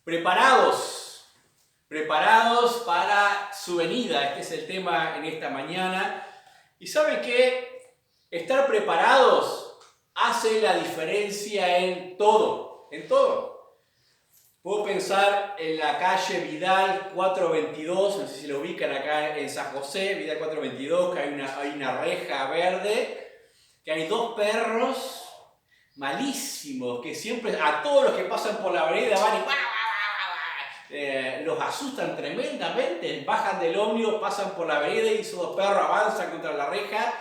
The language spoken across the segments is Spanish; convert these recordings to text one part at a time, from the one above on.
Preparados, preparados para su venida. Este es el tema en esta mañana. ¿Y saben qué? Estar preparados hace la diferencia en todo, en todo. Puedo pensar en la calle Vidal 422, no sé si lo ubican acá en San José, Vidal 422, que hay una reja verde, que hay dos perros malísimos, que siempre a todos los que pasan por la vereda van y los asustan tremendamente, bajan del ómnibus, pasan por la vereda y esos dos perros avanzan contra la reja.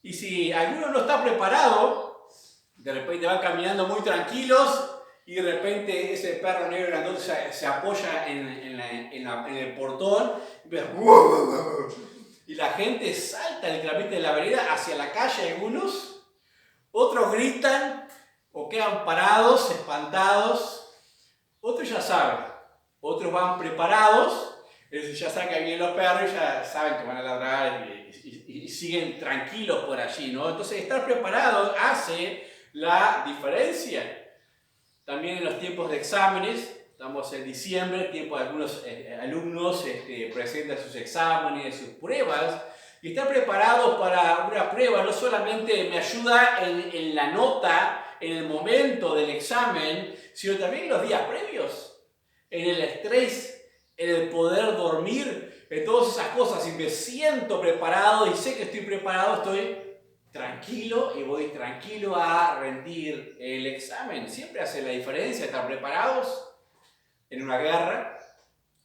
Y si alguno no está preparado, de repente van caminando muy tranquilos y de repente ese perro negro grandote se apoya en el portón y la gente salta literalmente de la vereda hacia la calle. Algunos, otros gritan o quedan parados, espantados. Otros ya saben, otros van preparados, ya saben que vienen los perros y ya saben que van a ladrar y siguen tranquilos por allí, ¿no? Entonces estar preparado hace la diferencia. También en los tiempos de exámenes, estamos en diciembre, tiempo de algunos alumnos presentan sus exámenes, sus pruebas, y estar preparados para una prueba no solamente me ayuda en la nota, en el momento del examen, sino también en los días previos, en el estrés, en el poder dormir, en todas esas cosas. Si me siento preparado y sé que estoy preparado, estoy tranquilo y voy tranquilo a rendir el examen. Siempre hace la diferencia estar preparados en una guerra.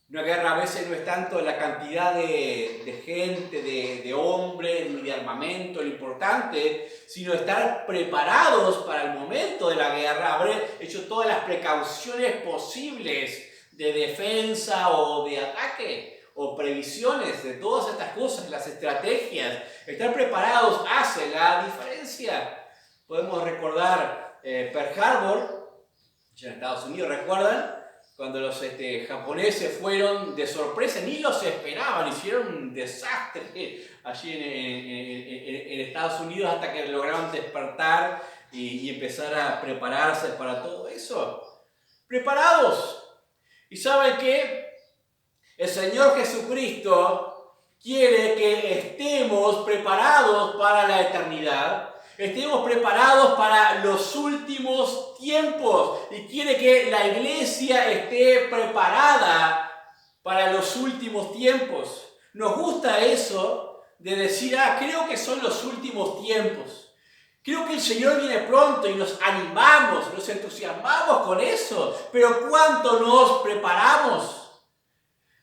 Una guerra a veces no es tanto la cantidad de gente, de hombres, ni de armamento, lo importante, sino estar preparados para el momento de la guerra, haber hecho todas las precauciones posibles de defensa o de ataque, o previsiones de todas estas cosas, las estrategias. Estar preparados hace la diferencia. Podemos recordar Pearl Harbor, ya en Estados Unidos, ¿recuerdan? Cuando los japoneses fueron de sorpresa, ni los esperaban, hicieron un desastre allí en Estados Unidos hasta que lograron despertar y empezar a prepararse para todo eso. Preparados. ¿Y saben qué? El Señor Jesucristo quiere que estemos preparados para la eternidad. Estemos preparados para los últimos tiempos y quiere que la iglesia esté preparada para los últimos tiempos. Nos gusta eso de decir, creo que son los últimos tiempos. Creo que el Señor viene pronto y nos animamos, nos entusiasmamos con eso. Pero ¿cuánto nos preparamos?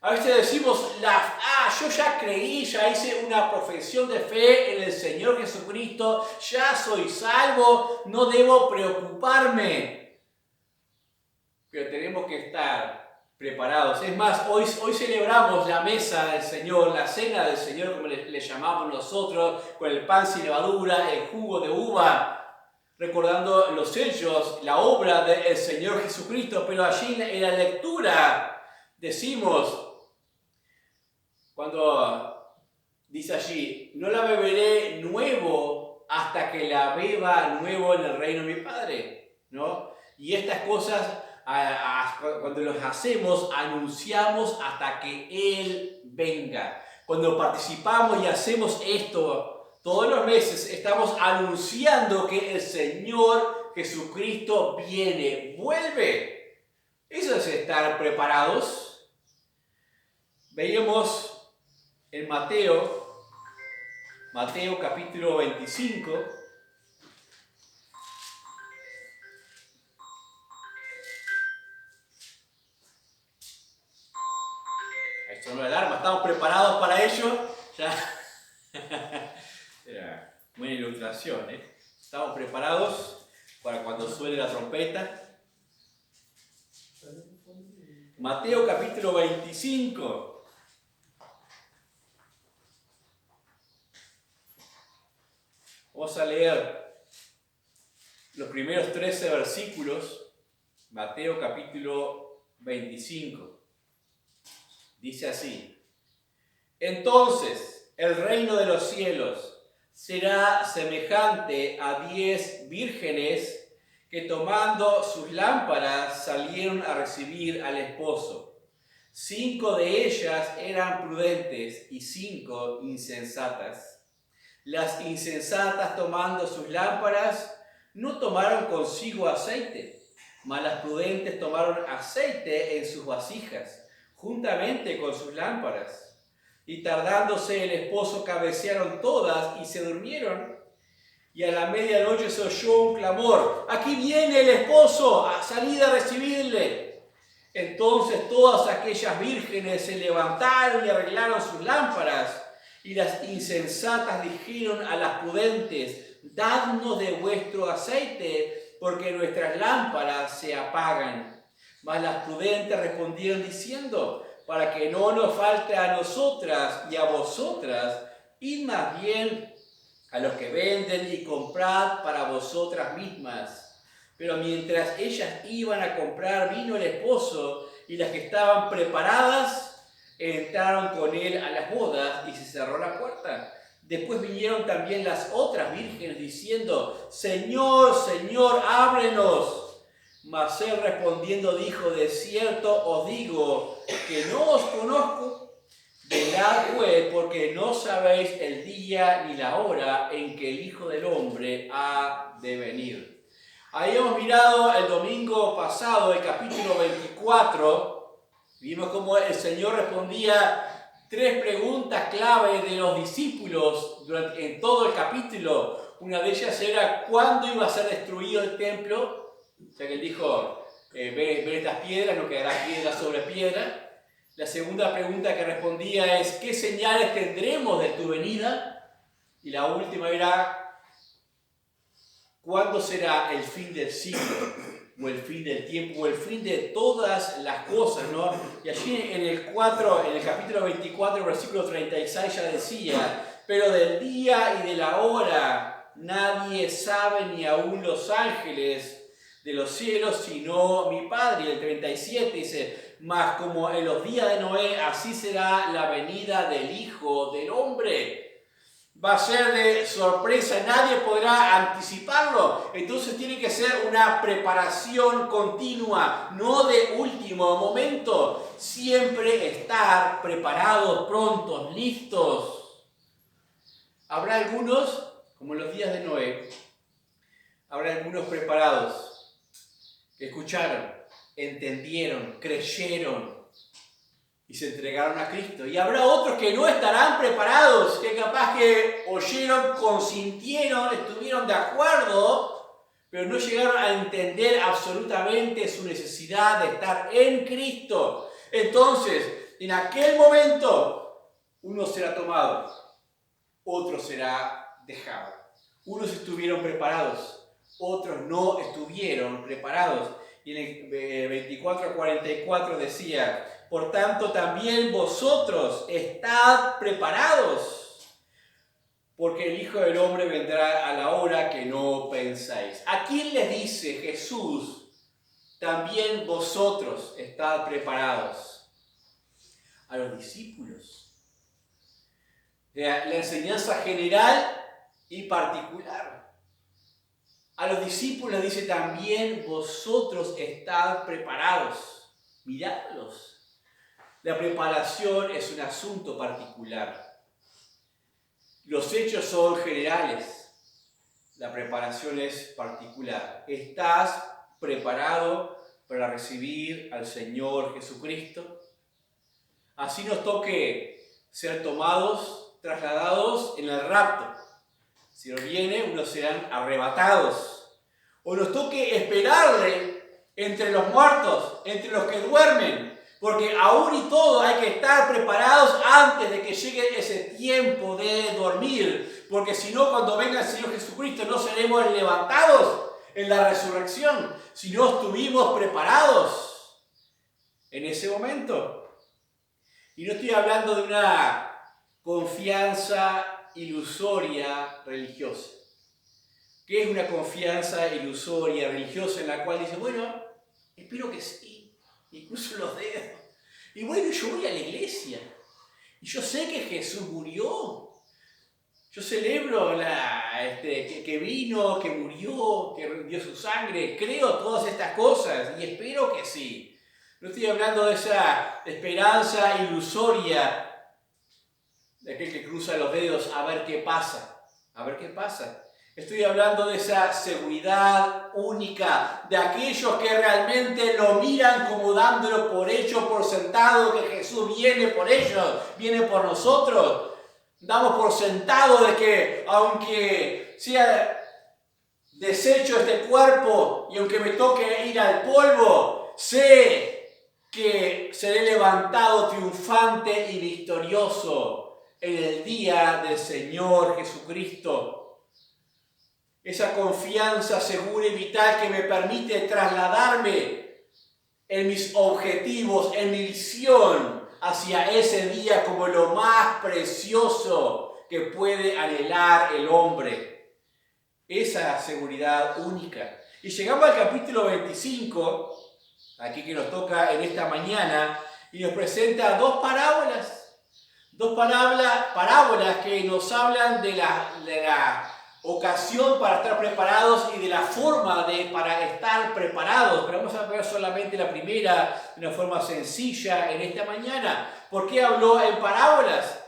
A veces decimos, yo ya creí, ya hice una profesión de fe en el Señor Jesucristo, ya soy salvo, no debo preocuparme. Pero tenemos que estar preparados. Es más, hoy celebramos la mesa del Señor, la cena del Señor, como le llamamos nosotros, con el pan sin levadura, el jugo de uva, recordando los hechos, la obra del Señor Jesucristo. Pero allí en la lectura decimos, cuando dice allí, no la beberé nuevo hasta que la beba nuevo en el reino de mi Padre, ¿no? Y estas cosas, cuando las hacemos, anunciamos hasta que Él venga. Cuando participamos y hacemos esto todos los meses, estamos anunciando que el Señor Jesucristo viene, vuelve. Eso es estar preparados. Veíamos en Mateo capítulo 25, ahí sonó la alarma, ¿estamos preparados para ello? Ya. Era buena ilustración, ¿eh? ¿Estamos preparados para cuando suene la trompeta? Mateo capítulo 25. Vamos a leer los primeros 13 versículos, Mateo capítulo 25. Dice así: entonces el reino de los cielos será semejante a 10 vírgenes que tomando sus lámparas salieron a recibir al esposo. 5 de ellas eran prudentes y 5 insensatas. Las insensatas, tomando sus lámparas, no tomaron consigo aceite, mas las prudentes tomaron aceite en sus vasijas, juntamente con sus lámparas. Y tardándose el esposo, cabecearon todas y se durmieron. Y a la medianoche se oyó un clamor: ¡aquí viene el esposo! ¡A salid a recibirle! Entonces todas aquellas vírgenes se levantaron y arreglaron sus lámparas. Y las insensatas dijeron a las prudentes: dadnos de vuestro aceite, porque nuestras lámparas se apagan. Mas las prudentes respondieron diciendo: para que no nos falte a nosotras y a vosotras, id más bien a los que venden y comprad para vosotras mismas. Pero mientras ellas iban a comprar, vino el esposo, y las que estaban preparadas entraron con él a las bodas, y se cerró la puerta. Después vinieron también las otras vírgenes diciendo: Señor, Señor, ábrenos. Mas él respondiendo dijo: de cierto os digo que no os conozco. Velad pues, porque no sabéis el día ni la hora en que el Hijo del Hombre ha de venir. Ahí hemos mirado el domingo pasado el capítulo 24. Vimos cómo el Señor respondía 3 preguntas clave de los discípulos en todo el capítulo. Una de ellas era: ¿cuándo iba a ser destruido el templo? O sea que él dijo: ven estas piedras, no quedará piedra sobre piedra. La segunda pregunta que respondía es: ¿qué señales tendremos de tu venida? Y la última era: ¿cuándo será el fin del siglo? O el fin del tiempo, o el fin de todas las cosas, ¿no? Y allí en el capítulo 24, versículo 36 ya decía: pero del día y de la hora nadie sabe, ni aun los ángeles de los cielos, sino mi Padre. Y el 37 dice: mas como en los días de Noé, así será la venida del Hijo del Hombre. Va a ser de sorpresa, nadie podrá anticiparlo. Entonces tiene que ser una preparación continua, no de último momento. Siempre estar preparados, prontos, listos. Habrá algunos, como en los días de Noé, habrá algunos preparados, que escucharon, entendieron, creyeron y se entregaron a Cristo. Y habrá otros que no estarán preparados, que capaz que oyeron, consintieron, estuvieron de acuerdo, pero no llegaron a entender absolutamente su necesidad de estar en Cristo. Entonces, en aquel momento, uno será tomado, otro será dejado. Unos estuvieron preparados, otros no estuvieron preparados. Y en el 24:44 decía: por tanto también vosotros estad preparados, porque el Hijo del Hombre vendrá a la hora que no pensáis. ¿A quién les dice Jesús: también vosotros estad preparados? A los discípulos. La enseñanza general y particular. A los discípulos dice: también vosotros estad preparados. Miradlos. La preparación es un asunto particular. Los hechos son generales. La preparación es particular. ¿Estás preparado para recibir al Señor Jesucristo? Así nos toque ser tomados, trasladados en el rapto. Si no viene, unos serán arrebatados. O nos toque esperarle entre los muertos, entre los que duermen. Porque aún y todo hay que estar preparados antes de que llegue ese tiempo de dormir. Porque si no, cuando venga el Señor Jesucristo, no seremos levantados en la resurrección. Si no estuvimos preparados en ese momento. Y no estoy hablando de una confianza ilusoria religiosa. ¿Qué es una confianza ilusoria religiosa en la cual dice: bueno, espero que sí, incluso los dedos, y bueno, yo voy a la iglesia y yo sé que Jesús murió Yo celebro que vino, que murió, que dio su sangre. Creo todas estas cosas y espero que sí. No estoy hablando de esa esperanza ilusoria de aquel que cruza los dedos a ver qué pasa. A ver qué pasa. Estoy hablando de esa seguridad única, de aquellos que realmente lo miran como dándolo por hecho, por sentado, que Jesús viene por ellos, viene por nosotros. Damos por sentado de que aunque sea deshecho este cuerpo y aunque me toque ir al polvo, sé que seré levantado triunfante y victorioso en el día del Señor Jesucristo. Esa confianza segura y vital que me permite trasladarme en mis objetivos, en mi visión hacia ese día como lo más precioso que puede anhelar el hombre. Esa seguridad única. Y llegamos al capítulo 25, aquí que nos toca en esta mañana, y nos presenta dos parábolas. Dos parábolas que nos hablan de la ocasión para estar preparados y de la forma para estar preparados. Pero vamos a ver solamente la primera de una forma sencilla en esta mañana. ¿Por qué habló en parábolas?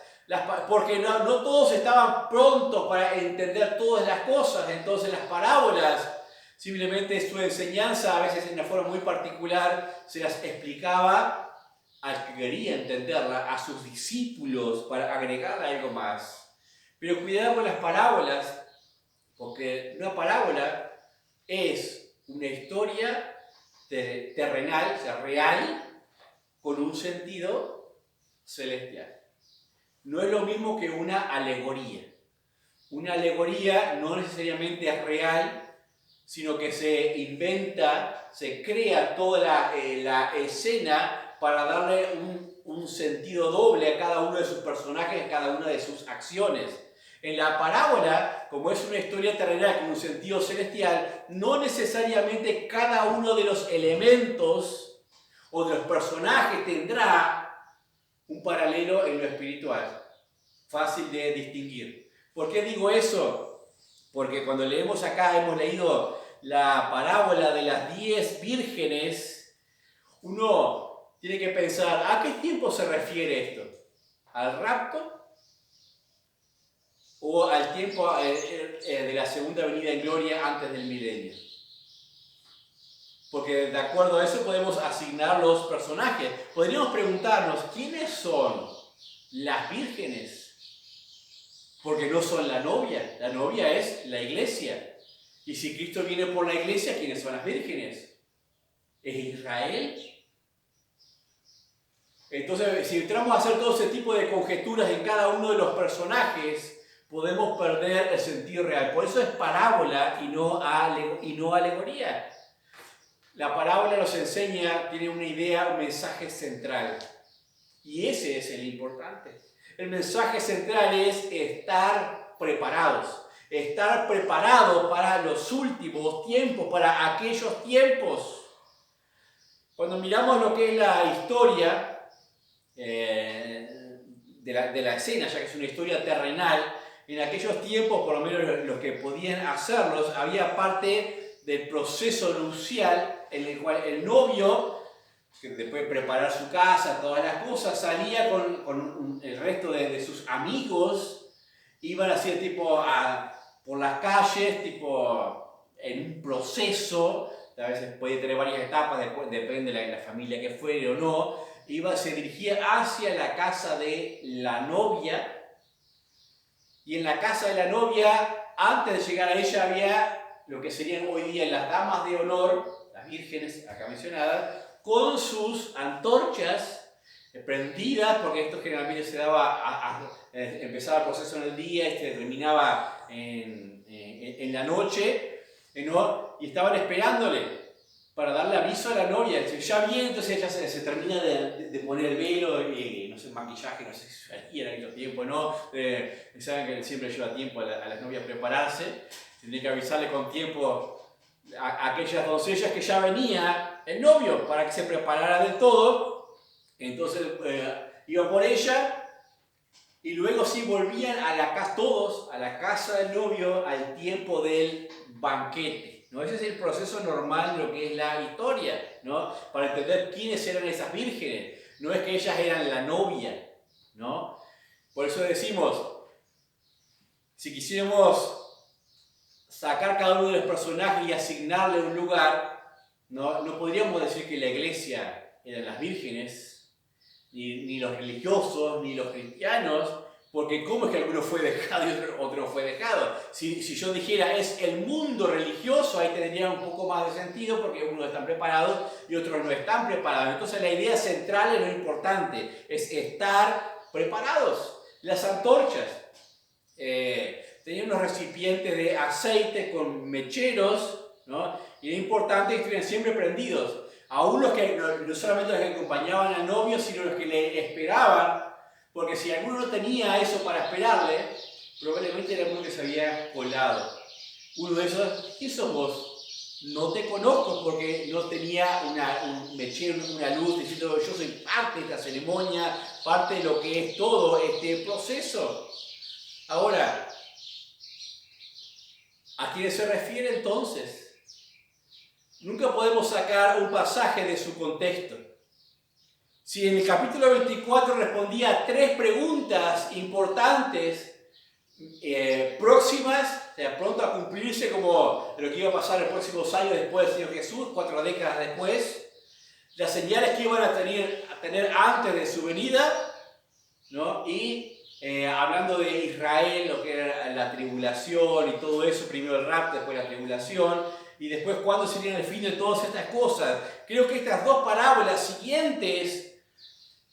Porque no todos estaban prontos para entender todas las cosas. Entonces las parábolas, simplemente su enseñanza, a veces en una forma muy particular, se las explicaba al que quería entenderla, a sus discípulos, para agregarle algo más. Pero cuidado con las parábolas, porque una parábola es una historia terrenal, o sea, real, con un sentido celestial. No es lo mismo que una alegoría. Una alegoría no necesariamente es real, sino que se inventa, se crea toda la escena para darle un sentido doble a cada uno de sus personajes, a cada una de sus acciones. En la parábola, como es una historia terrenal con un sentido celestial, no necesariamente cada uno de los elementos o de los personajes tendrá un paralelo en lo espiritual. Fácil de distinguir. ¿Por qué digo eso? Porque cuando leemos acá, hemos leído la parábola de las 10 vírgenes, uno tiene que pensar, ¿a qué tiempo se refiere esto? ¿Al rapto? ¿O al tiempo de la segunda venida en gloria antes del milenio? Porque de acuerdo a eso podemos asignar los personajes. Podríamos preguntarnos, ¿quiénes son las vírgenes? Porque no son la novia es la iglesia. Y si Cristo viene por la iglesia, ¿quiénes son las vírgenes? ¿Es Israel? Entonces, si entramos a hacer todo ese tipo de conjeturas en cada uno de los personajes, podemos perder el sentido real. Por eso es parábola y no alegoría. La parábola nos enseña, tiene una idea, un mensaje central. Y ese es el importante. El mensaje central es estar preparados. Estar preparados para los últimos tiempos, para aquellos tiempos. Cuando miramos lo que es la historia de la escena, ya que es una historia terrenal, en aquellos tiempos, por lo menos los que podían hacerlos, había parte del proceso nupcial en el cual el novio, que después de preparar su casa, todas las cosas, salía con el resto de sus amigos, iban así tipo por las calles, tipo en un proceso, a veces puede tener varias etapas, depende de la familia que fuere o no, se dirigía hacia la casa de la novia, y en la casa de la novia, antes de llegar a ella, había lo que serían hoy día las damas de honor, las vírgenes acá mencionadas, con sus antorchas prendidas, porque esto generalmente se daba, empezaba el proceso en el día, terminaba en la noche, ¿no? Y estaban esperándole para darle aviso a la novia. Ya viene, entonces ella se termina de poner el velo y no sé, maquillaje, no sé si se hacía en aquellos tiempos, ¿no? Saben que siempre lleva tiempo a las novias prepararse, tiene que avisarle con tiempo a aquellas doncellas que ya venía el novio para que se preparara del todo. Entonces iba por ella y luego sí volvían a la casa, todos a la casa del novio al tiempo del banquete, ¿no? Ese es el proceso normal de lo que es la historia, ¿no? Para entender quiénes eran esas vírgenes. No es que ellas eran la novia, ¿no? Por eso decimos, si quisiéramos sacar cada uno de los personajes y asignarle un lugar, no podríamos decir que la iglesia eran las vírgenes, ni los religiosos, ni los cristianos, porque ¿cómo es que alguno fue dejado y otro fue dejado? Si yo dijera es el mundo religioso, ahí tendría un poco más de sentido, porque unos están preparados y otros no están preparados. Entonces la idea central es lo importante, es estar preparados. Las antorchas. Tenían unos recipientes de aceite con mecheros, ¿no? Y era importante que estuvieran siempre prendidos. Aún los que, no solamente los que acompañaban al novio, sino los que le esperaban, porque si alguno no tenía eso para esperarle, probablemente era uno que se había colado. Uno de esos, ¿quién sos vos? No te conozco, porque no tenía un mechero, una luz diciendo yo soy parte de esta ceremonia, parte de lo que es todo este proceso. Ahora, ¿a quién se refiere entonces? Nunca podemos sacar un pasaje de su contexto. Si en el capítulo 24 respondía a 3 preguntas importantes, próximas, o sea, pronto a cumplirse como lo que iba a pasar en los próximos años después del Señor Jesús, 4 décadas después, las señales que iban a tener antes de su venida, ¿no? Y hablando de Israel, lo que era la tribulación y todo eso, primero el rapto, después la tribulación, y después cuándo sería el fin de todas estas cosas. Creo que estas 2 parábolas siguientes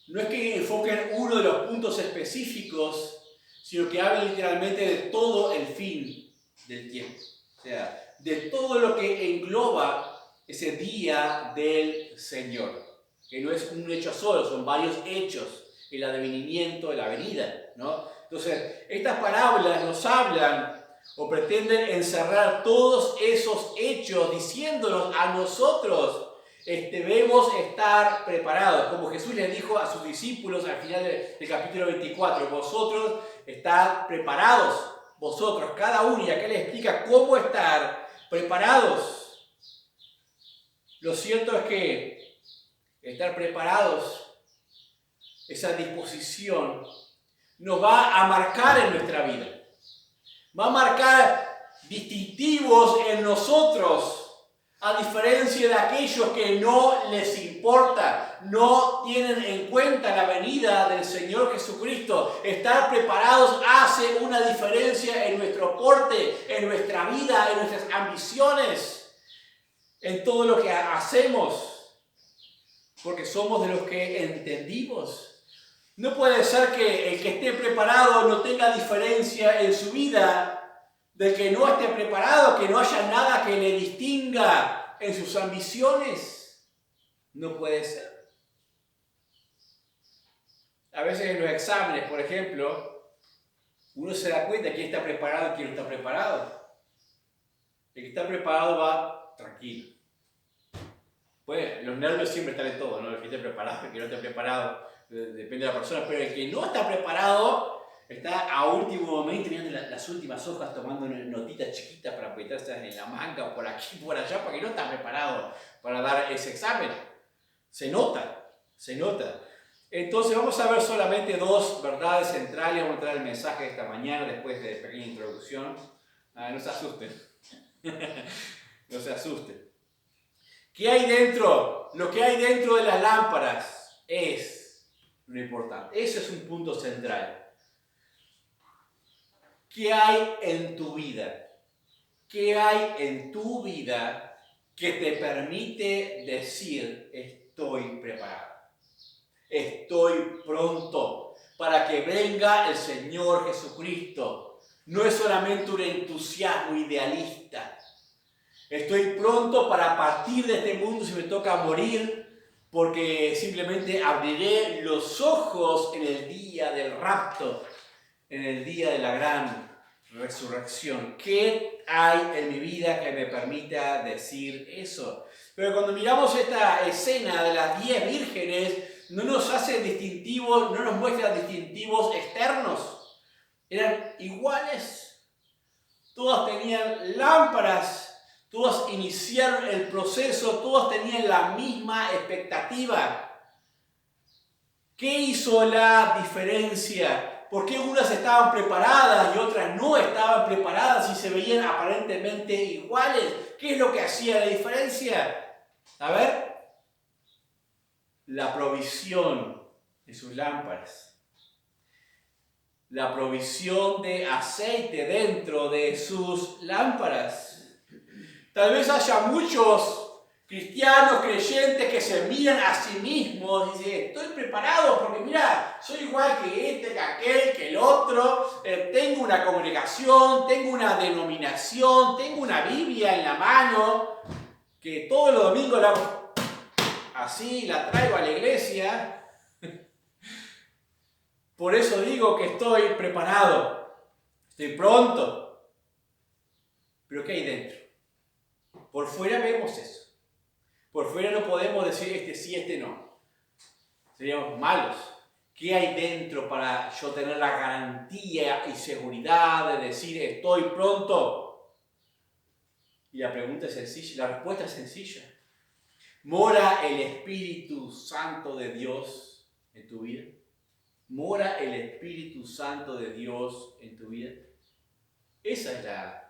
no es que enfoquen uno de los puntos específicos, sino que hablan literalmente de todo el fin del tiempo. O sea, de todo lo que engloba ese día del Señor. Que no es un hecho solo, son varios hechos. El advenimiento, la venida, ¿no? Entonces, estas parábolas nos hablan o pretenden encerrar todos esos hechos diciéndonos a nosotros debemos estar preparados, como Jesús les dijo a sus discípulos al final del capítulo 24, vosotros estad preparados, vosotros, cada uno, y acá les explica cómo estar preparados. Lo cierto es que estar preparados, esa disposición, nos va a marcar en nuestra vida. Va a marcar distintivos en nosotros, a diferencia de aquellos que no les importa, no tienen en cuenta la venida del Señor Jesucristo. Estar preparados hace una diferencia en nuestro porte, en nuestra vida, en nuestras ambiciones, en todo lo que hacemos, porque somos de los que entendimos. No puede ser que el que esté preparado no tenga diferencia en su vida del que no esté preparado, que no haya nada que le distinga en sus ambiciones. No puede ser. A veces en los exámenes, por ejemplo, uno se da cuenta de quién está preparado y quién no está preparado. El que está preparado va tranquilo. Pues los nervios siempre están en todo, ¿no? El que esté preparado, el que no esté preparado, depende de la persona, pero el que no está preparado está a último momento mirando las últimas hojas, tomando notitas chiquitas para apretarse en la manga, por aquí, por allá, porque no está preparado para dar ese examen. Se nota, se nota. Entonces vamos a ver solamente 2 verdades centrales. Vamos a entrar al mensaje de esta mañana después de pequeña introducción. No se asusten. No se asusten. ¿Qué hay dentro? Lo que hay dentro de las lámparas es lo importante. Ese es un punto central. ¿Qué hay en tu vida? ¿Qué hay en tu vida que te permite decir estoy preparado? Estoy pronto para que venga el Señor Jesucristo. No es solamente un entusiasmo idealista. Estoy pronto para partir de este mundo si me toca morir, porque simplemente abriré los ojos en el día del rapto, en el día de la gran resurrección. ¿Qué hay en mi vida que me permita decir eso? Pero cuando miramos esta escena de las 10 vírgenes, no nos hace distintivos, no nos muestra distintivos externos. Eran iguales. Todas tenían lámparas, todas iniciaron el proceso, todas tenían la misma expectativa. ¿Qué hizo la diferencia? ¿Por qué unas estaban preparadas y otras no estaban preparadas y se veían aparentemente iguales? ¿Qué es lo que hacía la diferencia? A ver, la provisión de sus lámparas, la provisión de aceite dentro de sus lámparas. Tal vez haya muchos cristianos, creyentes que se miran a sí mismos y dicen, estoy preparado porque mira, soy igual que este, que aquel, que el otro, tengo una congregación, tengo una denominación, tengo una Biblia en la mano, que todos los domingos la hago así, la traigo a la iglesia. Por eso digo que estoy preparado, estoy pronto. Pero ¿qué hay dentro? Por fuera vemos eso. Por fuera no podemos decir este sí, este no. Seríamos malos. ¿Qué hay dentro para yo tener la garantía y seguridad de decir estoy pronto? Y la pregunta es sencilla, la respuesta es sencilla. ¿Mora el Espíritu Santo de Dios en tu vida? ¿Mora el Espíritu Santo de Dios en tu vida? Esa es la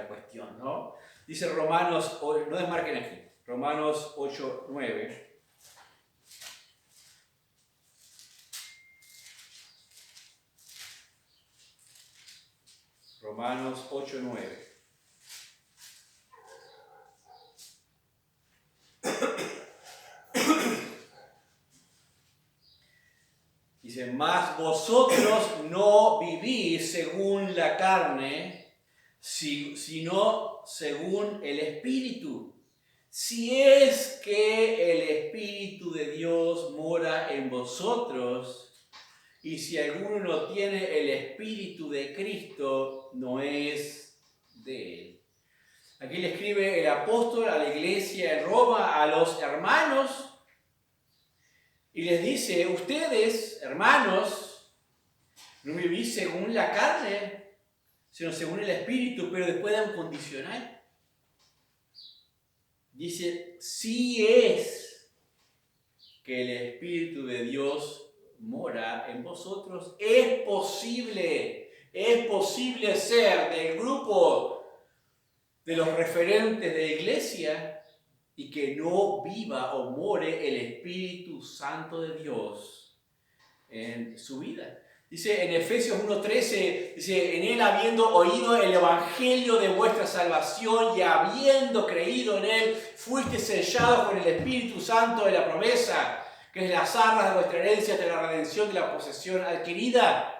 cuestión, ¿no? Dice Romanos, no desmarquen aquí, Romanos 8:9. Romanos 8:9. Dice, mas vosotros no vivís según la carne, sino según el Espíritu. Si es que el Espíritu de Dios mora en vosotros, y si alguno no tiene el Espíritu de Cristo, no es de él. Aquí le escribe el apóstol a la iglesia en Roma, a los hermanos, y les dice, ustedes, hermanos, no vivís según la carne, sino según el Espíritu, pero después da un condicional. Dice, si es que el Espíritu de Dios mora en vosotros, es posible ser del grupo de los referentes de iglesia y que no viva o more el Espíritu Santo de Dios en su vida. Dice en Efesios 1:13, dice, en él habiendo oído el evangelio de vuestra salvación y habiendo creído en él, fuiste sellados con el Espíritu Santo de la promesa, que es las arras de vuestra herencia de la redención de la posesión adquirida.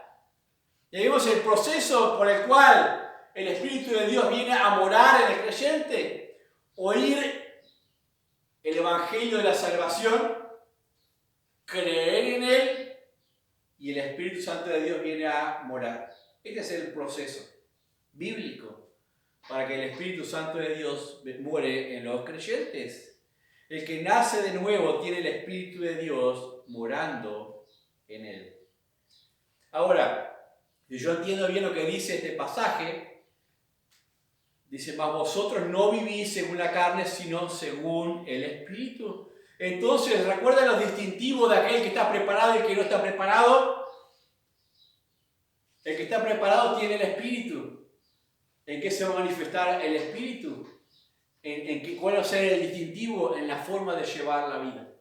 Y vemos el proceso por el cual el Espíritu de Dios viene a morar en el creyente. Oír el evangelio de la salvación, creer en él, y el Espíritu Santo de Dios viene a morar. Este es el proceso bíblico para que el Espíritu Santo de Dios more en los creyentes. El que nace de nuevo tiene el Espíritu de Dios morando en él. Ahora, si yo entiendo bien lo que dice este pasaje, dice, mas vosotros no vivís según la carne, sino según el Espíritu. Entonces, ¿recuerdan los distintivos de aquel que está preparado y el que no está preparado? El que está preparado tiene el Espíritu. ¿En qué se va a manifestar el Espíritu? ¿Cuál va a ser el distintivo? En la forma de llevar la vida.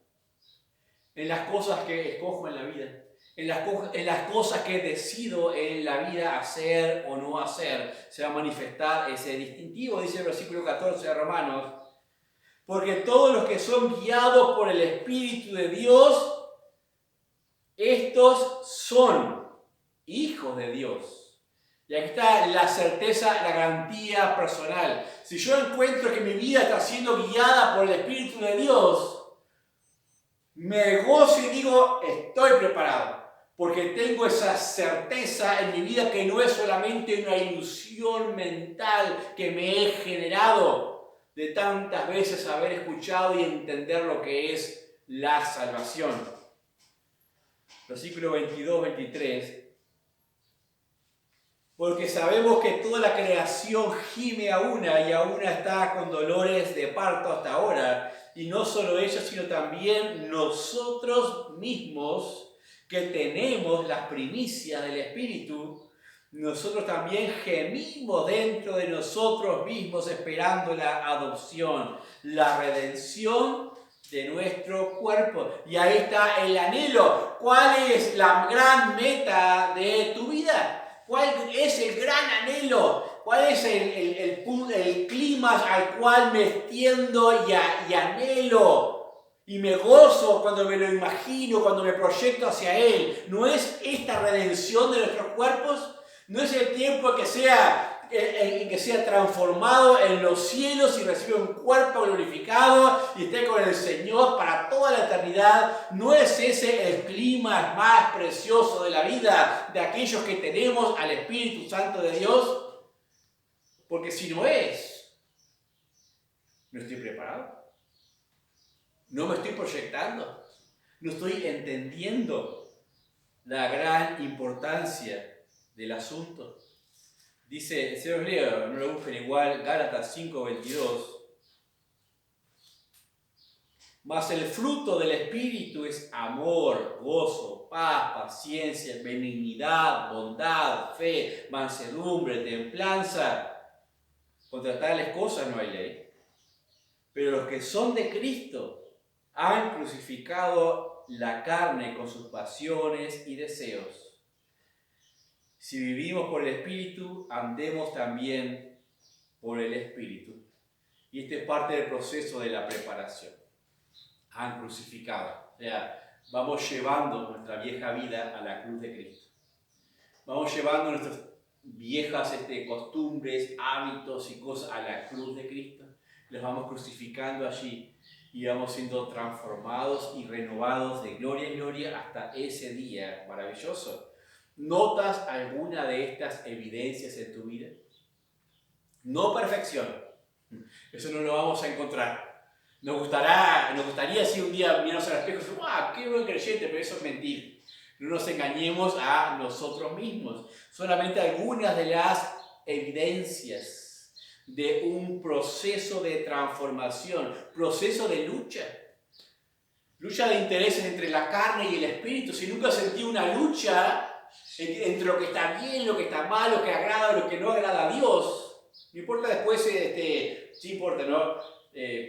En las cosas que escojo en la vida. En las cosas que decido en la vida hacer o no hacer. Se va a manifestar ese distintivo, dice el versículo 14 de Romanos. Porque todos los que son guiados por el Espíritu de Dios, estos son hijos de Dios. Y aquí está la certeza, la garantía personal. Si yo encuentro que mi vida está siendo guiada por el Espíritu de Dios, me gozo y digo, estoy preparado. porque tengo esa certeza en mi vida que no es solamente una ilusión mental que me he generado de tantas veces haber escuchado y entender lo que es la salvación. Versículo 22-23. Porque sabemos que toda la creación gime a una y a una está con dolores de parto hasta ahora. Y no solo ella, sino también nosotros mismos que tenemos las primicias del Espíritu, nosotros también gemimos dentro de nosotros mismos esperando la adopción, la redención de nuestro cuerpo. Y ahí está el anhelo. ¿Cuál es la gran meta de tu vida? ¿Cuál es el gran anhelo? ¿Cuál es el clima al cual me extiendo y anhelo? Y me gozo cuando me lo imagino, cuando me proyecto hacia Él. ¿No es esta redención de nuestros cuerpos? ¿No es el tiempo en que sea transformado en los cielos y reciba un cuerpo glorificado y esté con el Señor para toda la eternidad? ¿No es ese el clima más precioso de la vida de aquellos que tenemos al Espíritu Santo de Dios? Porque si no es, no estoy preparado. No me estoy proyectando. No estoy entendiendo la gran importancia del asunto. Dice, se los leo, no lo busquen igual, Gálatas 5:22. Mas el fruto del Espíritu es amor, gozo, paz, paciencia, benignidad, bondad, fe, mansedumbre, templanza. Contra tales cosas no hay ley. Pero los que son de Cristo han crucificado la carne con sus pasiones y deseos. Si vivimos por el Espíritu, andemos también por el Espíritu. Y este es parte del proceso de la preparación. Han crucificado. O sea, vamos llevando nuestra vieja vida a la cruz de Cristo. Vamos llevando nuestras viejas costumbres, hábitos y cosas a la cruz de Cristo. Los vamos crucificando allí y vamos siendo transformados y renovados de gloria en gloria hasta ese día maravilloso. ¿Notas alguna de estas evidencias en tu vida? No perfección. Eso no lo vamos a encontrar. Nos gustaría si un día mirarnos al espejo y decir, ¡wow, qué buen creyente! Pero eso es mentir. No nos engañemos a nosotros mismos. Solamente algunas de las evidencias de un proceso de transformación, proceso de lucha. Lucha de intereses entre la carne y el espíritu. Si nunca sentí una lucha entre lo que está bien, lo que está mal, lo que agrada, lo que no agrada a Dios, no importa después, sí importa, ¿no?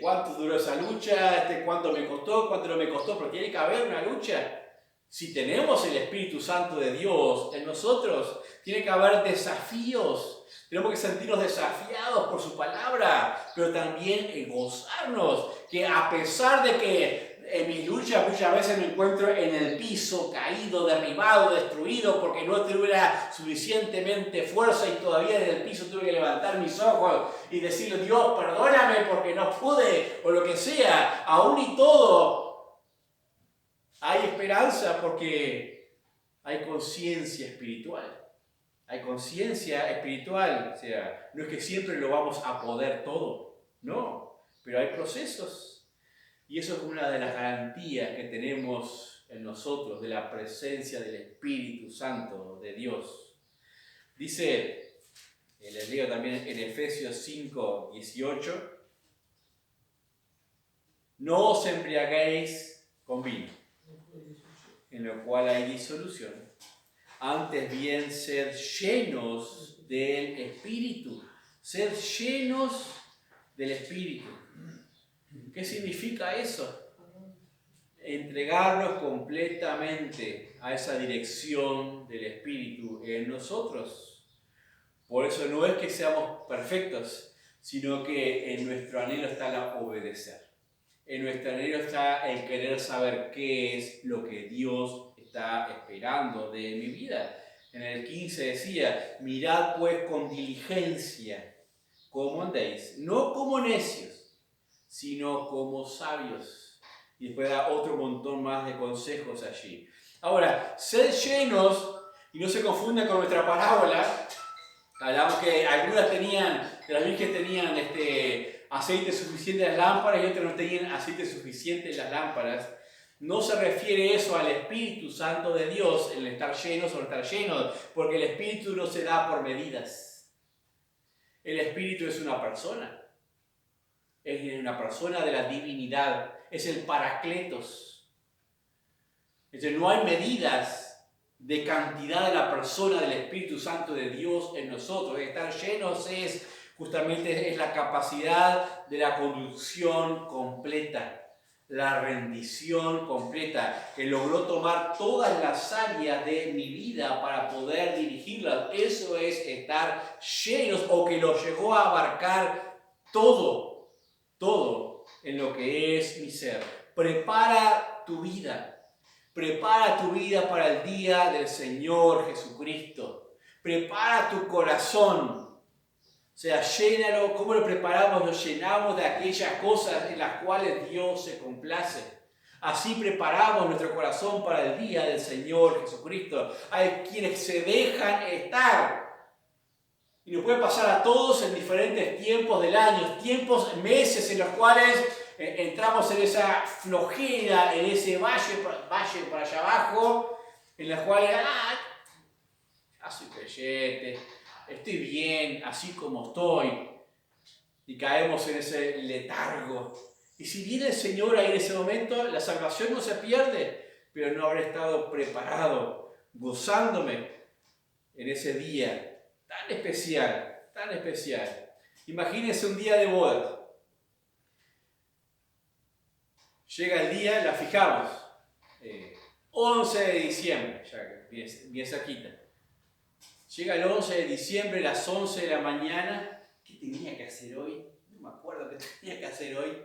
Cuánto duró esa lucha, cuánto me costó, cuánto no me costó, pero tiene que haber una lucha. Si tenemos el Espíritu Santo de Dios en nosotros, tiene que haber desafíos. Tenemos que sentirnos desafiados por su palabra, pero también gozarnos, que a pesar de que en mi lucha muchas veces me encuentro en el piso, caído, derribado, destruido, porque no tuviera suficientemente fuerza y todavía en el piso tuve que levantar mis ojos y decirle, Dios, perdóname porque no pude, o lo que sea, aún y todo, hay esperanza porque hay conciencia espiritual. Hay conciencia espiritual, o sea, no es que siempre lo vamos a poder todo, no, pero hay procesos. Y eso es una de las garantías que tenemos en nosotros de la presencia del Espíritu Santo de Dios. Dice, les leo también en Efesios 5:18, no os embriaguéis con vino, en lo cual hay disolución. Antes bien, ser llenos del Espíritu. Ser llenos del Espíritu. ¿Qué significa eso? Entregarnos completamente a esa dirección del Espíritu en nosotros. Por eso no es que seamos perfectos, sino que en nuestro anhelo está el obedecer. En nuestro anhelo está el querer saber qué es lo que Dios está esperando de mi vida. En el 15 decía, mirad pues con diligencia cómo andéis, no como necios, sino como sabios. Y después da otro montón más de consejos allí. Ahora, ser llenos, y no se confunda con nuestra parábola, hablamos que algunas tenían, de las vírgenes tenían aceite suficiente en las lámparas y otras no tenían aceite suficiente en las lámparas. No se refiere eso al Espíritu Santo de Dios, el estar llenos o estar llenos, porque el Espíritu no se da por medidas. El Espíritu es una persona de la divinidad, es el Paracletos. Entonces no hay medidas de cantidad de la persona del Espíritu Santo de Dios en nosotros. Estar llenos es justamente la capacidad de la conducción completa, la rendición completa, que logró tomar todas las áreas de mi vida para poder dirigirlas. Eso es estar llenos, o que lo llegó a abarcar todo en lo que es mi ser. Prepara tu vida para el día del Señor Jesucristo. Prepara tu corazón. O sea, llénalo. ¿Cómo lo preparamos? Lo llenamos de aquellas cosas en las cuales Dios se complace. Así preparamos nuestro corazón para el día del Señor Jesucristo. Hay quienes se dejan estar. Y nos puede pasar a todos en diferentes tiempos del año, meses en los cuales entramos en esa flojera, en ese valle para allá abajo, en los cuales, ya soy creyente, estoy bien, así como estoy, y caemos en ese letargo. Y si viene el Señor ahí en ese momento, la salvación no se pierde, pero no habré estado preparado, gozándome en ese día tan especial, tan especial. Imagínense un día de boda. Llega el día, la fijamos, 11 de diciembre, ya bien cerquita. Llega el 11 de diciembre, las 11 de la mañana. ¿Qué tenía que hacer hoy? No me acuerdo qué tenía que hacer hoy.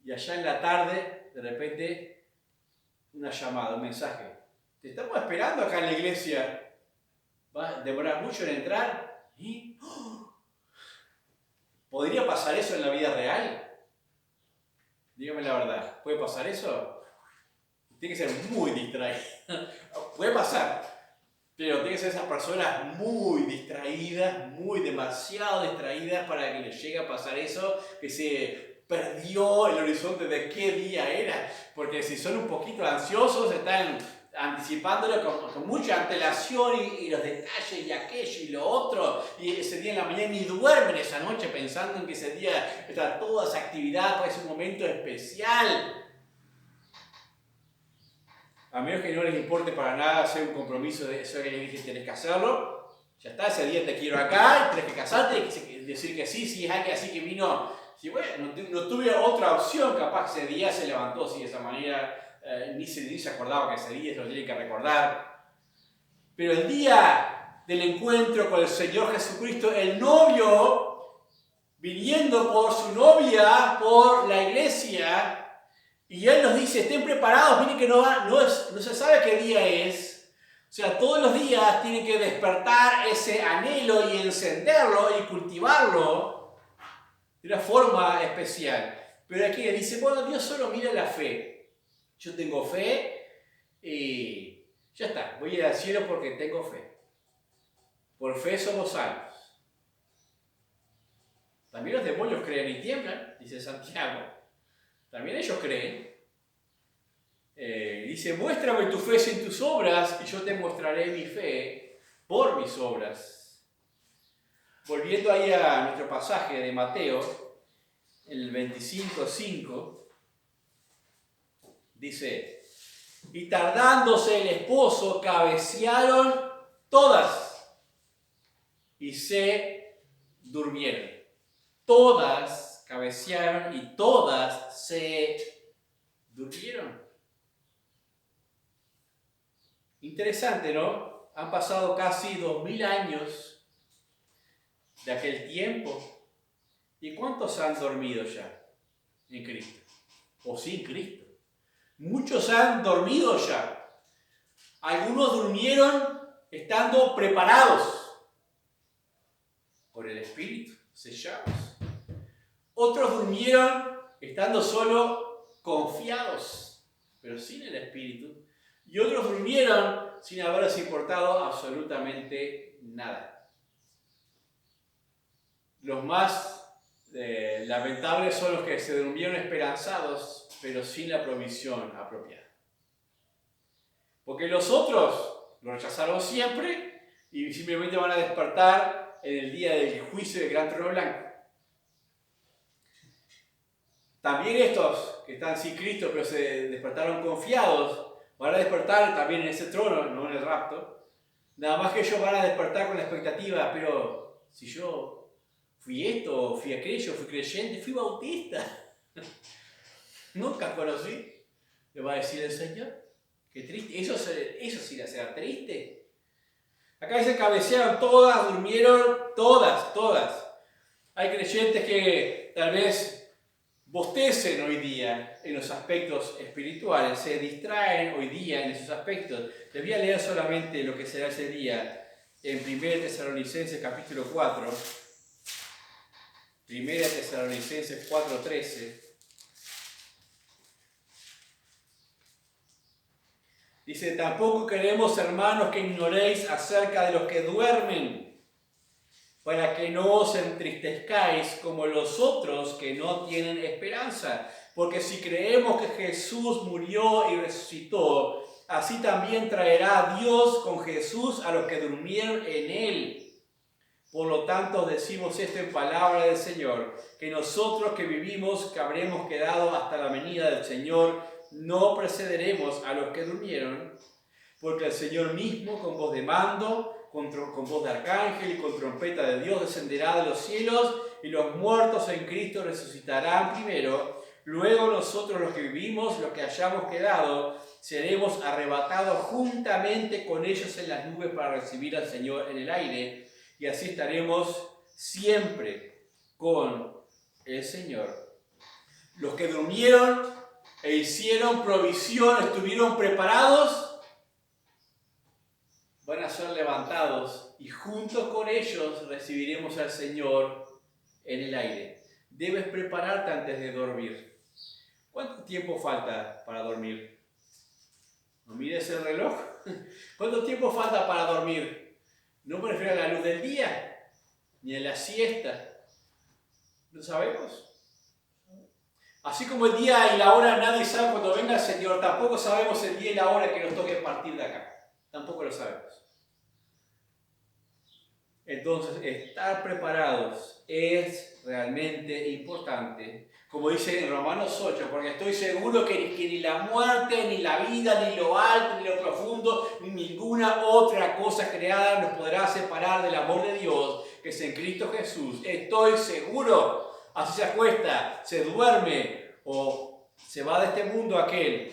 Y allá en la tarde, de repente, una llamada, un mensaje. Te estamos esperando acá en la iglesia. ¿Va a demorar mucho en entrar? ¿Y? ¿Podría pasar eso en la vida real? Dígame la verdad, ¿puede pasar eso? Tiene que ser muy distraído. Puede pasar, pero tiene que ser esas personas muy distraídas, demasiado distraídas para que les llegue a pasar eso, que se perdió el horizonte de qué día era. Porque si son un poquito ansiosos, están anticipándolo con mucha antelación y los detalles y aquello y lo otro, y ese día en la mañana ni duermen esa noche pensando en que ese día está toda esa actividad, pues es un momento especial. A menos que no les importe para nada hacer un compromiso de eso que les dije, tenés que hacerlo, ya está, ese día te quiero acá, tenés que casarte, decir que sí, si es alguien así que vino, si bueno, no tuve otra opción, capaz que ese día se levantó así de esa manera. Ni se acordaba que ese día se lo tiene que recordar. Pero el día del encuentro con el Señor Jesucristo, el novio, viniendo por su novia, por la iglesia, y Él nos dice, estén preparados, miren que no se sabe qué día es. O sea, todos los días tienen que despertar ese anhelo y encenderlo y cultivarlo de una forma especial. Pero aquí Él dice, bueno, Dios solo mira la fe. Yo tengo fe y ya está, voy a ir al cielo porque tengo fe. Por fe somos salvos. También los demonios creen y tiemblan, dice Santiago. También ellos creen. Dice, muéstrame tu fe sin tus obras y yo te mostraré mi fe por mis obras. Volviendo ahí a nuestro pasaje de Mateo, el 25:5. Dice, y tardándose el esposo, cabecearon todas y se durmieron. Todas cabecearon y todas se durmieron. Interesante, ¿no? Han pasado casi 2000 años de aquel tiempo. ¿Y cuántos han dormido ya en Cristo? ¿O sin Cristo? Muchos han dormido ya. Algunos durmieron estando preparados por el Espíritu, sellados. Otros durmieron estando solo confiados, pero sin el Espíritu. Y otros durmieron sin haberles importado absolutamente nada. Los más lamentables son los que se durmieron esperanzados, pero sin la provisión apropiada. Porque los otros lo rechazaron siempre y simplemente van a despertar en el día del juicio del gran trono blanco. También estos que están sin Cristo pero se despertaron confiados, van a despertar también en ese trono, no en el rapto. Nada más que ellos van a despertar con la expectativa, pero si yo fui esto, fui aquello, fui creyente, fui bautista, nunca conocí, le va a decir el Señor. Qué triste, eso sí le será triste. Acá dice cabecearon todas, durmieron todas. Hay creyentes que tal vez bostecen hoy día en los aspectos espirituales, se distraen hoy día en esos aspectos. Les voy a leer solamente lo que será ese día en 1 Tesalonicenses capítulo 4. 1 Tesalonicenses 4:13. Dice, tampoco queremos, hermanos, que ignoréis acerca de los que duermen, para que no os entristezcáis como los otros que no tienen esperanza. Porque si creemos que Jesús murió y resucitó, así también traerá Dios con Jesús a los que durmieron en Él. Por lo tanto, decimos esto en palabra del Señor, que nosotros que vivimos, que habremos quedado hasta la venida del Señor, no precederemos a los que durmieron, porque el Señor mismo, con voz de mando, con voz de arcángel y con trompeta de Dios, descenderá de los cielos, y los muertos en Cristo resucitarán primero. Luego nosotros los que vivimos, los que hayamos quedado, seremos arrebatados juntamente con ellos en las nubes para recibir al Señor en el aire, y así estaremos siempre con el Señor. Los que durmieron e hicieron provisión, estuvieron preparados, van a ser levantados y juntos con ellos recibiremos al Señor en el aire. Debes prepararte antes de dormir. ¿Cuánto tiempo falta para dormir? ¿No mires el reloj? ¿Cuánto tiempo falta para dormir? No me refiero a la luz del día, ni a la siesta. ¿Lo sabemos? Así como el día y la hora nadie sabe cuando venga el Señor, tampoco sabemos el día y la hora que nos toque partir de acá. Tampoco lo sabemos. Entonces, estar preparados es realmente importante. Como dice en Romanos 8, porque estoy seguro que ni la muerte, ni la vida, ni lo alto, ni lo profundo, ni ninguna otra cosa creada nos podrá separar del amor de Dios, que es en Cristo Jesús. Estoy seguro. Así se acuesta, se duerme o se va de este mundo aquel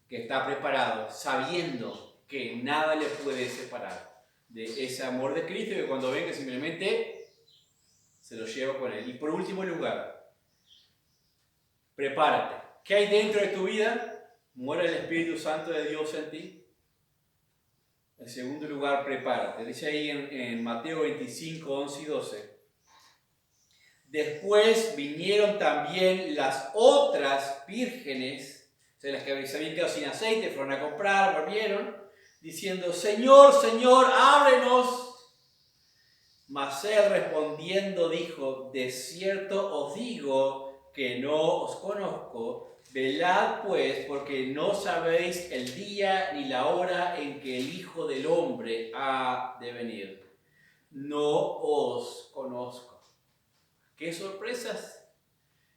que está preparado, sabiendo que nada le puede separar de ese amor de Cristo y que cuando venga simplemente se lo lleva con Él. Y por último lugar, prepárate. ¿Qué hay dentro de tu vida? ¿Muere el Espíritu Santo de Dios en ti? En segundo lugar, prepárate. Dice ahí en Mateo 25, 11 y 12. Después vinieron también las otras vírgenes, o sea, las que se habían quedado sin aceite, fueron a comprar, volvieron, diciendo, Señor, Señor, ábrenos. Mas él respondiendo dijo, de cierto os digo que no os conozco. Velad pues, porque no sabéis el día ni la hora en que el Hijo del Hombre ha de venir. No os conozco. ¡Qué sorpresas!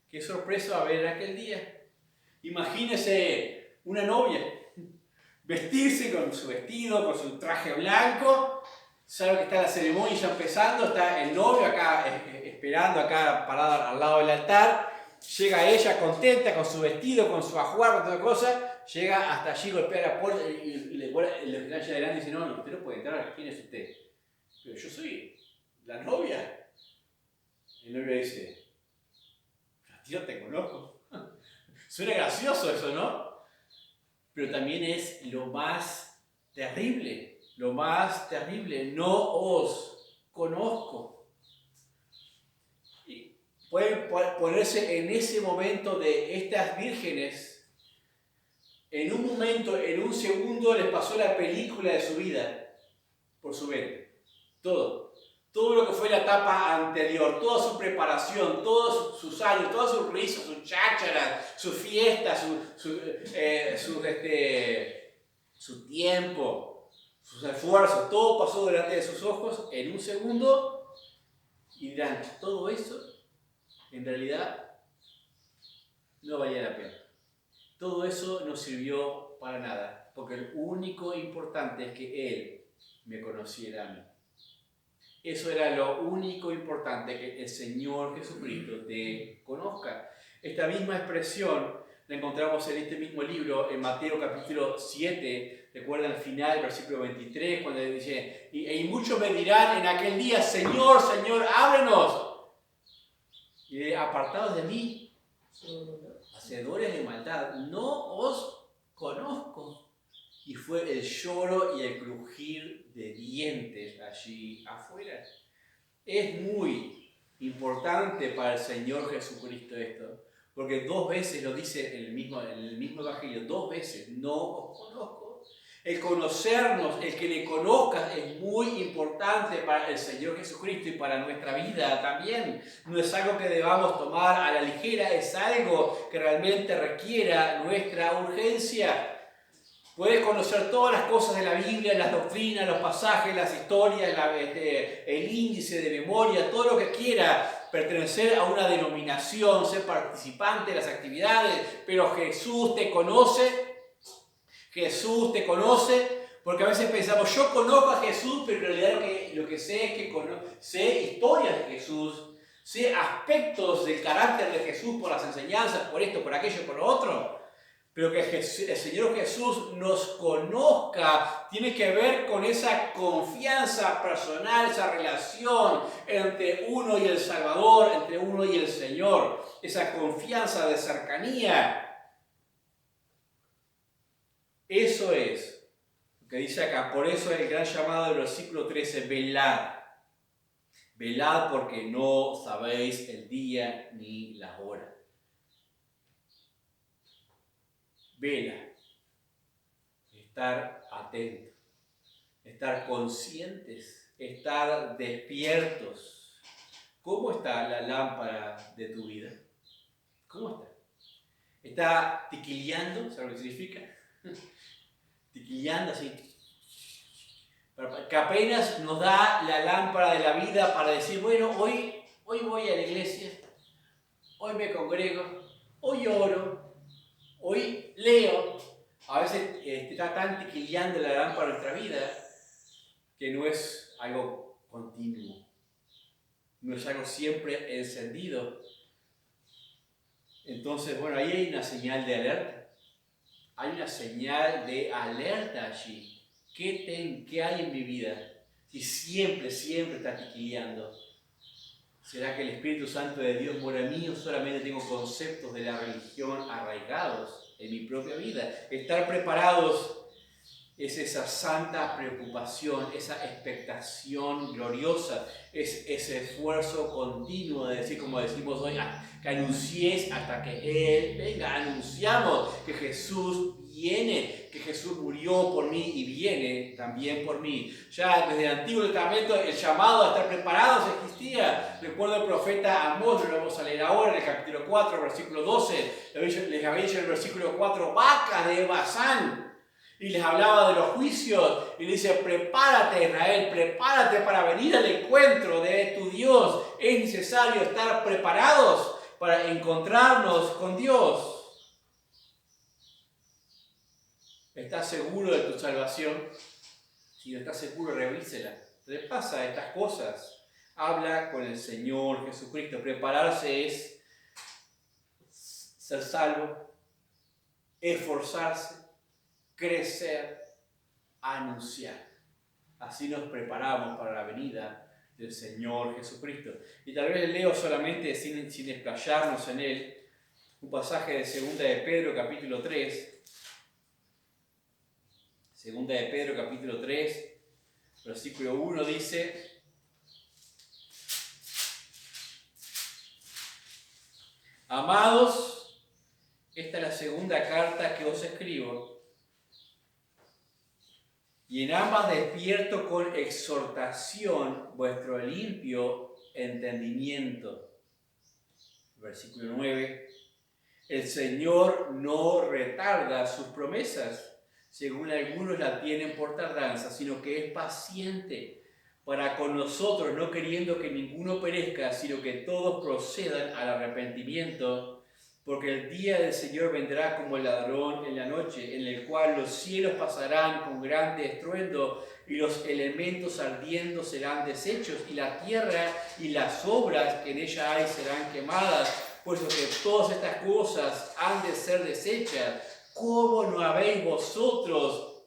¡Qué sorpresa va a haber en aquel día! Imagínese una novia vestirse con su vestido, con su traje blanco, sabe que está la ceremonia ya empezando, está el novio acá esperando, acá parado al lado del altar, llega ella contenta con su vestido, con su ajuar, con toda cosa, llega hasta allí, golpea la puerta y le está allá adelante y dice, no, usted no puede entrar, ¿quién es usted? Pero yo soy la novia. El novio dice, tío, te conozco. Suena gracioso eso, ¿no? Pero también es lo más terrible, no os conozco. Y pueden ponerse en ese momento de estas vírgenes en un momento, en un segundo, les pasó la película de su vida por su mente. Todo lo que fue la etapa anterior, toda su preparación, todos sus años, todos sus risas, sus chácharas, sus fiestas, su tiempo, sus esfuerzos, todo pasó delante de sus ojos en un segundo y dirán, todo eso en realidad no valía la pena. Todo eso no sirvió para nada, porque lo único importante es que Él me conociera a mí. Eso era lo único importante, que el Señor Jesucristo te conozca. Esta misma expresión la encontramos en este mismo libro, en Mateo capítulo 7, recuerda al final, versículo 23, cuando dice, y muchos me dirán en aquel día, Señor, Señor, ábrenos. Y diré, apartados de mí, hacedores de maldad, no os conozco. Y fue el lloro y el crujir de dientes allí afuera. Es muy importante para el Señor Jesucristo esto, porque 2 veces lo dice en el mismo Evangelio, 2 veces, no os conozco. El conocernos, el que le conozcas es muy importante para el Señor Jesucristo y para nuestra vida también. No es algo que debamos tomar a la ligera, es algo que realmente requiera nuestra urgencia. Puedes conocer todas las cosas de la Biblia, las doctrinas, los pasajes, las historias, el índice de memoria, todo lo que quiera, pertenecer a una denominación, ser participante de las actividades, pero Jesús te conoce, porque a veces pensamos, yo conozco a Jesús, pero en realidad lo que sé es que sé historias de Jesús, sé aspectos del carácter de Jesús por las enseñanzas, por esto, por aquello, por lo otro. Pero que el Señor Jesús nos conozca tiene que ver con esa confianza personal, esa relación entre uno y el Salvador, entre uno y el Señor, esa confianza de cercanía. Eso es lo que dice acá. Por eso el gran llamado del versículo 13, velad. Velad porque no sabéis el día ni la hora. Vela, estar atentos, estar conscientes, estar despiertos. ¿Cómo está la lámpara de tu vida? ¿Cómo está? ¿Está tiquileando? ¿Sabes lo que significa? Tiquileando así. Que apenas nos da la lámpara de la vida para decir, bueno, hoy voy a la iglesia, hoy me congrego, hoy oro, hoy leo. A veces está tan tiquileando la lámpara de nuestra vida que no es algo continuo, no es algo siempre encendido. Entonces, bueno, ahí hay una señal de alerta. Hay una señal de alerta allí. ¿Qué hay en mi vida? Si siempre está tiquileando. ¿Será que el Espíritu Santo de Dios mora en mí o solamente tengo conceptos de la religión arraigados en mi propia vida? Estar preparados es esa santa preocupación, esa expectación gloriosa, es ese esfuerzo continuo de decir, como decimos hoy, que anunciéis hasta que Él venga. Anunciamos que Jesús viene, que Jesús murió por mí y viene también por mí. Ya desde el Antiguo Testamento el llamado a estar preparados existía. Recuerdo el profeta Amós, lo vamos a leer ahora en el capítulo 4, versículo 12. Les había dicho en el versículo 4, vacas de Basán. Y les hablaba de los juicios y le dice, prepárate Israel, prepárate para venir al encuentro de tu Dios. Es necesario estar preparados para encontrarnos con Dios. ¿Estás seguro de tu salvación? Si no estás seguro, revísela. Repasa estas cosas. Habla con el Señor Jesucristo. Prepararse es ser salvo, esforzarse, crecer, anunciar. Así nos preparamos para la venida del Señor Jesucristo. Y tal vez leo solamente, sin explayarnos en él, un pasaje de 2 de Pedro capítulo 3. 2 de Pedro capítulo 3, versículo 1 dice: Amados, esta es la segunda carta que os escribo, y en ambas despierto con exhortación vuestro limpio entendimiento. Versículo 9. El Señor no retarda sus promesas, según algunos la tienen por tardanza, sino que es paciente para con nosotros, no queriendo que ninguno perezca, sino que todos procedan al arrepentimiento. Porque el día del Señor vendrá como el ladrón en la noche, en el cual los cielos pasarán con grande estruendo, y los elementos ardiendo serán deshechos, y la tierra y las obras que en ella hay serán quemadas, puesto que todas estas cosas han de ser deshechas. ¿Cómo no habéis vosotros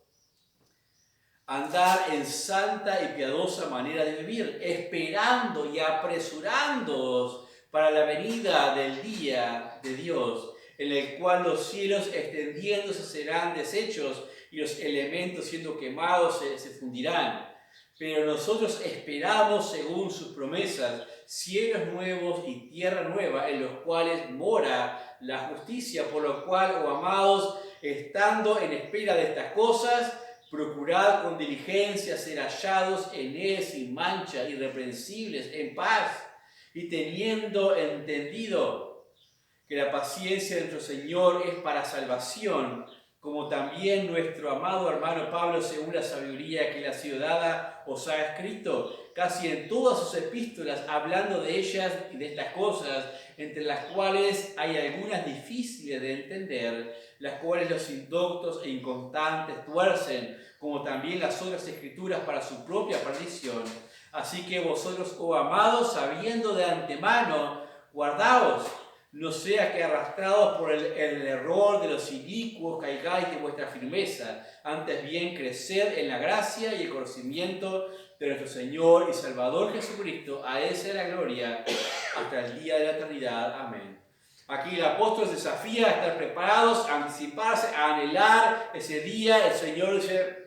andar en santa y piadosa manera de vivir, esperando y apresurándoos para la venida del día de Dios, en el cual los cielos extendiéndose serán deshechos y los elementos siendo quemados se fundirán? Pero nosotros esperamos según sus promesas cielos nuevos y tierra nueva, en los cuales mora la justicia, por lo cual, oh amados, estando en espera de estas cosas, procurad con diligencia ser hallados en él sin mancha, irreprensibles, en paz, y teniendo entendido que la paciencia de nuestro Señor es para salvación, como también nuestro amado hermano Pablo, según la sabiduría que le ha sido dada, os ha escrito casi en todas sus epístolas, hablando de ellas y de estas cosas, entre las cuales hay algunas difíciles de entender, las cuales los indoctos e inconstantes tuercen, como también las otras escrituras para su propia perdición. Así que vosotros, oh amados, sabiendo de antemano, guardaos, no sea que arrastrados por el error de los inicuos caigáis de vuestra firmeza, antes bien creced en la gracia y el conocimiento de nuestro Señor y Salvador Jesucristo. A Él sea la gloria hasta el día de la eternidad. Amén. Aquí el apóstol desafía a estar preparados, a anticiparse, a anhelar ese día. El Señor dice,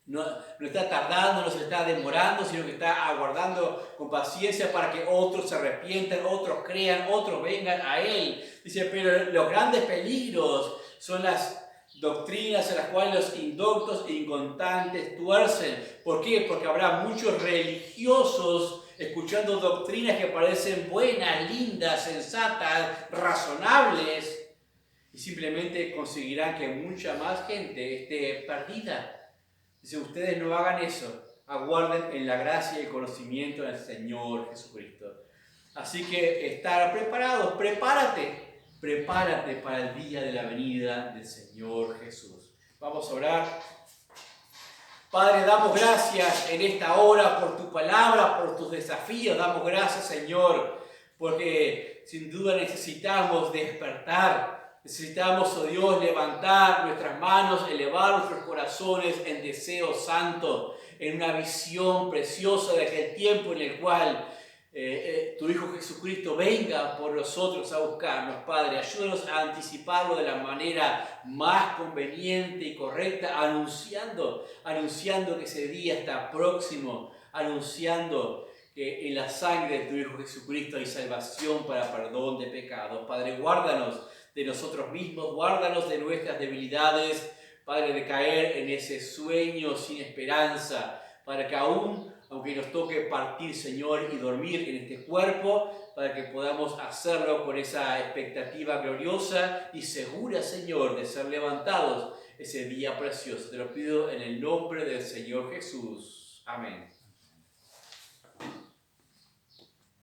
no está tardando, no se está demorando, sino que está aguardando con paciencia para que otros se arrepientan, otros crean, otros vengan a Él. Dice, pero los grandes peligros son las doctrinas en las cuales los indoctos e inconstantes tuercen. ¿Por qué? Porque habrá muchos religiosos escuchando doctrinas que parecen buenas, lindas, sensatas, razonables, y simplemente conseguirán que mucha más gente esté perdida. Dice, ustedes no hagan eso, aguarden en la gracia y el conocimiento del Señor Jesucristo. Así que estar preparados, prepárate para el día de la venida del Señor Jesús. Vamos a orar. Padre, damos gracias en esta hora por tu palabra, por tus desafíos. Damos gracias, Señor, porque sin duda necesitamos despertar. Necesitamos, oh Dios, levantar nuestras manos, elevar nuestros corazones en deseo santo, en una visión preciosa de aquel tiempo en el cual tu Hijo Jesucristo venga por nosotros a buscarnos. Padre, ayúdanos a anticiparlo de la manera más conveniente y correcta, anunciando que ese día está próximo, anunciando que en la sangre de tu Hijo Jesucristo hay salvación para perdón de pecados. Padre, guárdanos de nosotros mismos, guárdanos de nuestras debilidades, Padre, de caer en ese sueño sin esperanza, para que aunque nos toque partir, Señor, y dormir en este cuerpo, para que podamos hacerlo con esa expectativa gloriosa y segura, Señor, de ser levantados ese día precioso. Te lo pido en el nombre del Señor Jesús. Amén.